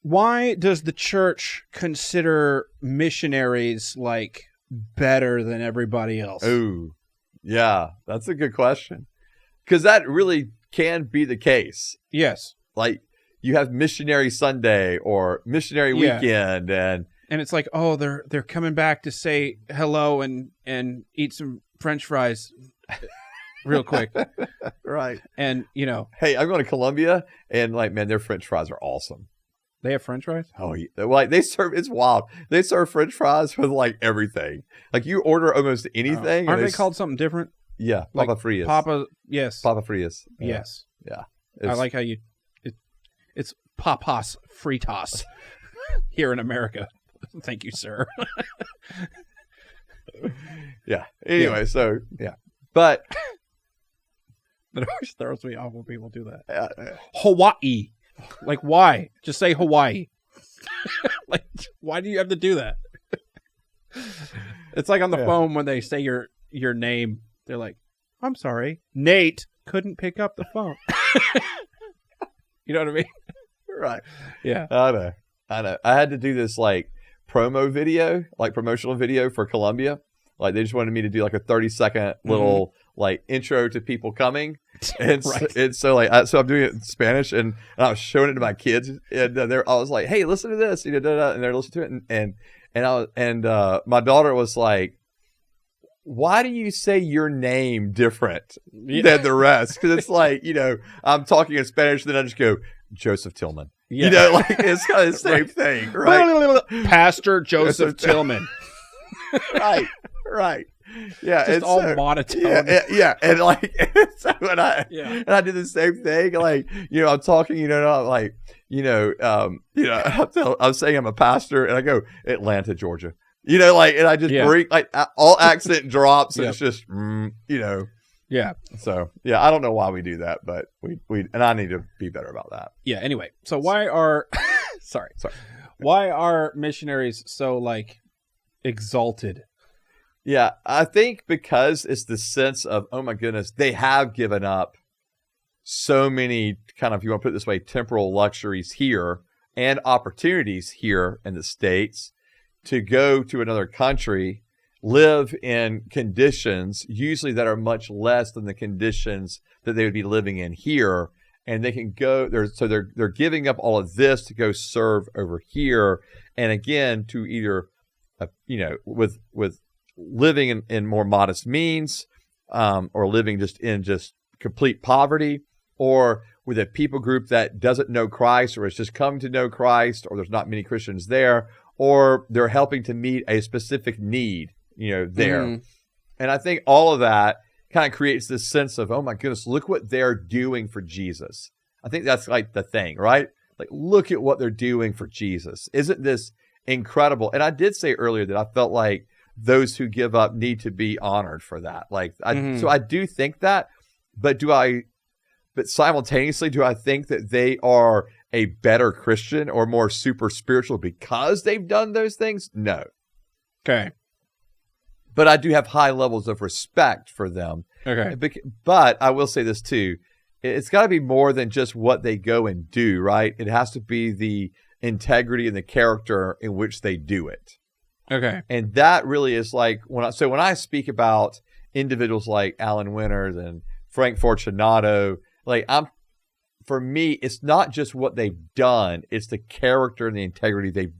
Why does the church consider missionaries like better than everybody else? Oh, yeah, that's a good question. Because that really can be the case. Yes. Like you have Missionary Sunday or Missionary Weekend, and it's like, oh, they're coming back to say hello and eat some French fries real quick. Right. And, you know. Hey, I'm going to Colombia, and like, man, their French fries are awesome. They have French fries? Oh, yeah. Like they serve, it's wild. They serve French fries with like everything. Like you order almost anything. Aren't they called something different? Yeah, like Papa Frias. Yes. Papa Frias. Yeah. Yes. Yeah. I like how it's Papas Fritas here in America. Thank you, sir. Yeah. Anyway, so yeah, but it always throws me off when people do that. Hawaii, like why? Just say Hawaii. Like, why do you have to do that? It's like on the phone when they say your name. They're like, I'm sorry, Nate couldn't pick up the phone. You know what I mean? Right. Yeah. I know. I had to do this like promotional video for Colombia. Like they just wanted me to do like a 30-second little like intro to people coming. And right. So I'm doing it in Spanish and I was showing it to my kids and I was like, hey, listen to this, and they're listening to it. And my daughter was like, why do you say your name different than the rest? Because it's like, I'm talking in Spanish, then I just go, Joseph Tillman. Yeah. Like it's kind of the same thing, right? Pastor Joseph Tillman. Right. Yeah. It's all monotone. Yeah. And like, so when I did the same thing, like, I'm talking, I'm like, I'm saying I'm a pastor and I go, Atlanta, Georgia. And I just bring like all accent drops and it's just, Yeah. So, I don't know why we do that, but we and I need to be better about that. Yeah. Anyway, so why are, sorry. Why are missionaries so like exalted? Yeah. I think because it's the sense of, oh my goodness, they have given up so many kind of, if you want to put it this way, temporal luxuries here and opportunities here in the States to go to another country, live in conditions usually that are much less than the conditions that they would be living in here, and they can go there. So they're giving up all of this to go serve over here, and again to either, with living in more modest means, or living just in complete poverty, or with a people group that doesn't know Christ or has just come to know Christ, or there's not many Christians there, or they're helping to meet a specific need, there. And I think all of that kind of creates this sense of, oh my goodness, look what they're doing for Jesus. I think that's like the thing, right? Like, look at what they're doing for Jesus. Isn't this incredible? And I did say earlier that I felt like those who give up need to be honored for that. So I do think that, but simultaneously, do I think that they are a better Christian or more super spiritual because they've done those things? No. Okay. But I do have high levels of respect for them. Okay. But I will say this too. It's got to be more than just what they go and do, right? It has to be the integrity and the character in which they do it. Okay. And that really is like, when I speak about individuals like Alan Winters and Frank Fortunato, for me, it's not just what they've done, it's the character and the integrity they've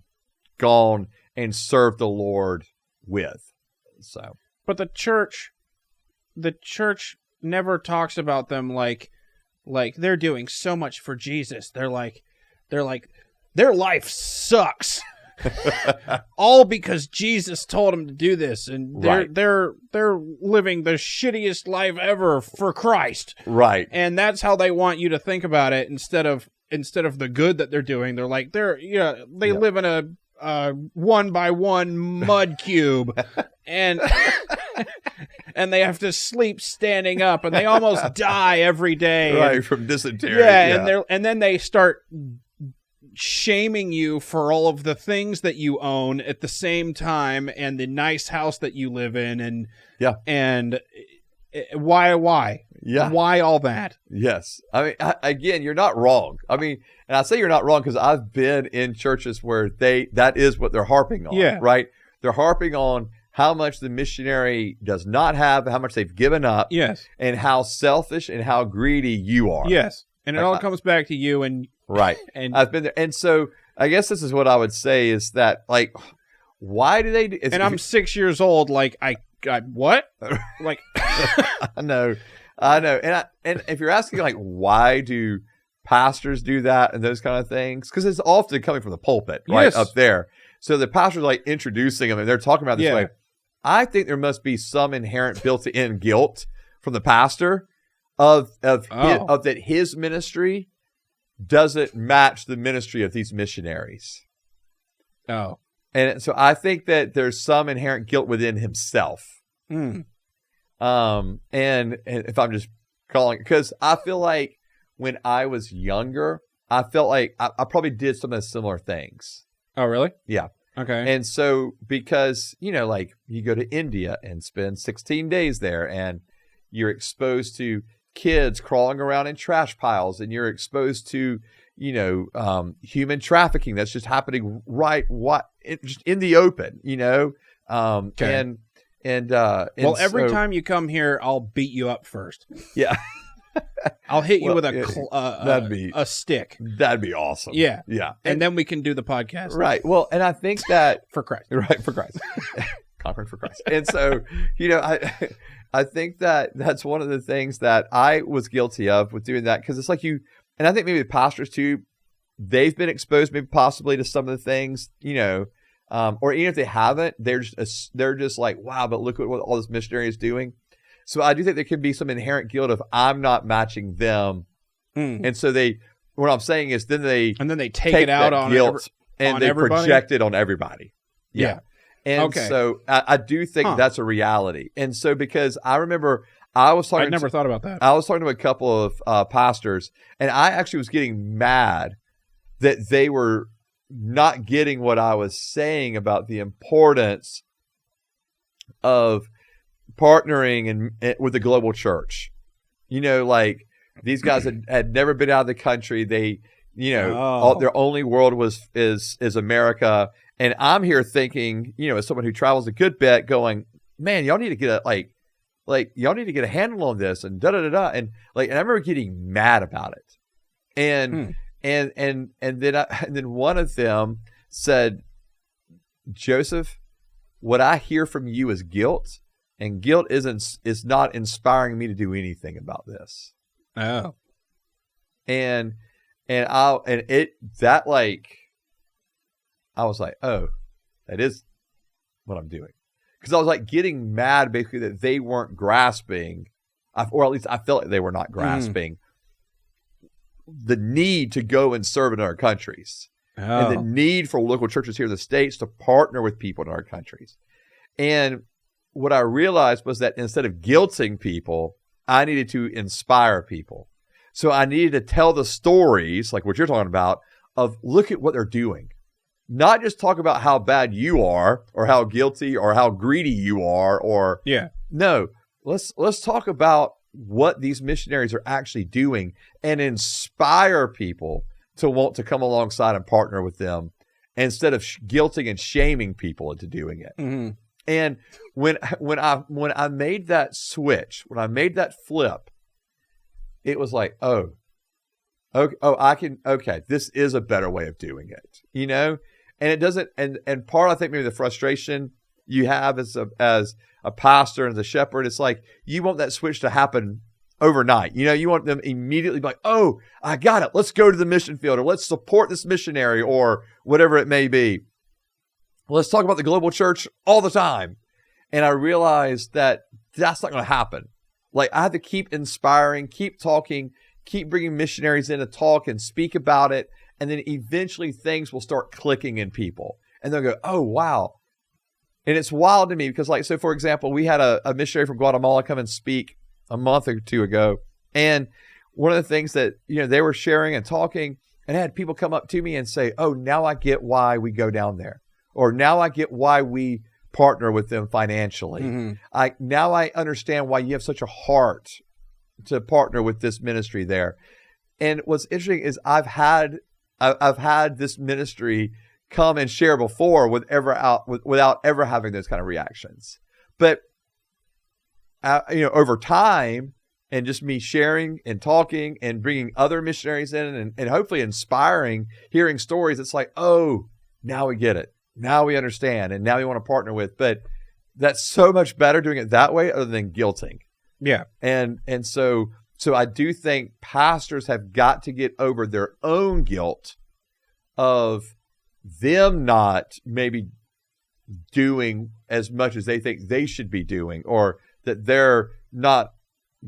gone and served the Lord with. So, but the church never talks about them like they're doing so much for Jesus. They're like their life sucks. All because Jesus told them to do this, and they're living the shittiest life ever for Christ. Right. And that's how they want you to think about it instead of the good that they're doing. They're like they live in a 1x1 mud cube and they have to sleep standing up and they almost die every day. Right, from dysentery. Yeah. And then they start shaming you for all of the things that you own at the same time and the nice house that you live in and why Yeah. Why all that? Yes. I mean, again, you're not wrong. I mean, and I say you're not wrong because I've been in churches where that is what they're harping on, Yeah. right? They're harping on how much the missionary does not have, how much they've given up, Yes. and how selfish and how greedy you are. Yes. And it Like, all comes back to you and Right. and I've been there. And so I guess this is what I would say is that, like, why do they do and I'm 6 years old, like I what? Like I know. And if you're asking, like, why do pastors do that and those kind of things? Because it's often coming from the pulpit, right? Yes. Up there. So the pastor's like introducing them and they're talking about it this Yeah. way. I think there must be some inherent built-in guilt from the pastor of that his ministry doesn't match the ministry of these missionaries. Oh. And so I think that there's some inherent guilt within himself. Mm. And if I'm just calling, because I feel like when I was younger, I felt like I probably did some of the similar things. Oh, really? Yeah. Okay. And so because, like you go to India and spend 16 days there and you're exposed to kids crawling around in trash piles and you're exposed to, human trafficking that's just happening just in the open, Okay. and well, every so- time you come here, I'll beat you up first. Yeah. I'll hit you Well, with that'd be- a stick. That'd be awesome. Yeah. Yeah. And then we can do the podcast. Right. Well, and I think that For Christ. right for Christ, conquering for Christ. And so, I think that that's one of the things that I was guilty of with doing that, because it's like and I think maybe the pastors too, they've been exposed maybe possibly to some of the things, or even if they haven't, they're just like, wow, but look at what all this missionary is doing. So I do think there can be some inherent guilt of I'm not matching them. Mm. And so what I'm saying is then they take it out that on guilt and on they everybody? project it on everybody. Yeah. And Okay. so I do think that's a reality. And so because I remember I never thought about that. I was talking to a couple of pastors, and I actually was getting mad that they were not getting what I was saying about the importance of partnering with the global church. Like these guys had never been out of the country. They, their only world is America. And I'm here thinking, as someone who travels a good bit, going, man, y'all need to get y'all need to get a handle on this and and I remember getting mad about it. And then one of them said, Joseph, what I hear from you is guilt, and guilt is not inspiring me to do anything about this. Oh. I was like, oh, that is what I'm doing. Because I was like getting mad basically that they weren't grasping, or at least I felt like they were not grasping the need to go and serve in other countries. And the need for local churches here in the States to partner with people in our countries. And what I realized was that instead of guilting people, I needed to inspire people. So I needed to tell the stories, like what you're talking about, of look at what they're doing. Not just talk about how bad you are or how guilty or how greedy you are or no, let's talk about what these missionaries are actually doing and inspire people to want to come alongside and partner with them instead of guilting and shaming people into doing it. Mm-hmm. And when I made that switch, when I made that flip, it was like, this is a better way of doing it, and it doesn't, and part, I think maybe the frustration you have as a pastor and as a shepherd, it's like, you want that switch to happen overnight. You want them immediately like, oh, I got it. Let's go to the mission field, or let's support this missionary, or whatever it may be. Let's talk about the global church all the time. And I realized that that's not going to happen. Like, I have to keep inspiring, keep talking, keep bringing missionaries in to talk and speak about it. And then eventually things will start clicking in people. And they'll go, oh, wow. And it's wild to me because, so for example, we had a missionary from Guatemala come and speak a month or two ago. And one of the things that, they were sharing and talking, and I had people come up to me and say, oh, now I get why we go down there. Or now I get why we partner with them financially. Mm-hmm. Now I understand why you have such a heart to partner with this ministry there. And what's interesting is I've had this ministry come and share before without ever having those kind of reactions. But over time, and just me sharing and talking and bringing other missionaries in and hopefully inspiring, hearing stories, it's like, oh, now we get it. Now we understand. And now we want to partner with. But that's so much better doing it that way other than guilting. Yeah. And so I do think pastors have got to get over their own guilt of them not maybe doing as much as they think they should be doing, or that they're not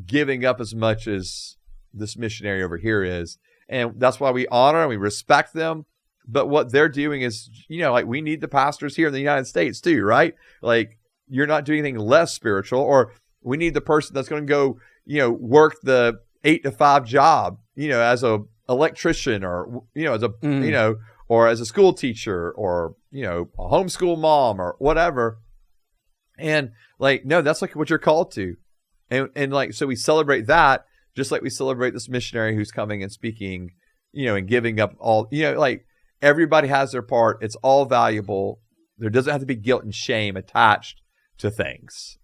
giving up as much as this missionary over here is. And that's why we honor and we respect them. But what they're doing is, like, we need the pastors here in the United States too, right? Like, you're not doing anything less spiritual. Or we need the person that's going to go, work the 8 to 5 job, as a electrician, or, as a, or as a school teacher, or, a homeschool mom, or whatever. And like, no, that's like what you're called to. And like, so we celebrate that just like we celebrate this missionary who's coming and speaking, and giving up all, like, everybody has their part. It's all valuable. There doesn't have to be guilt and shame attached to things.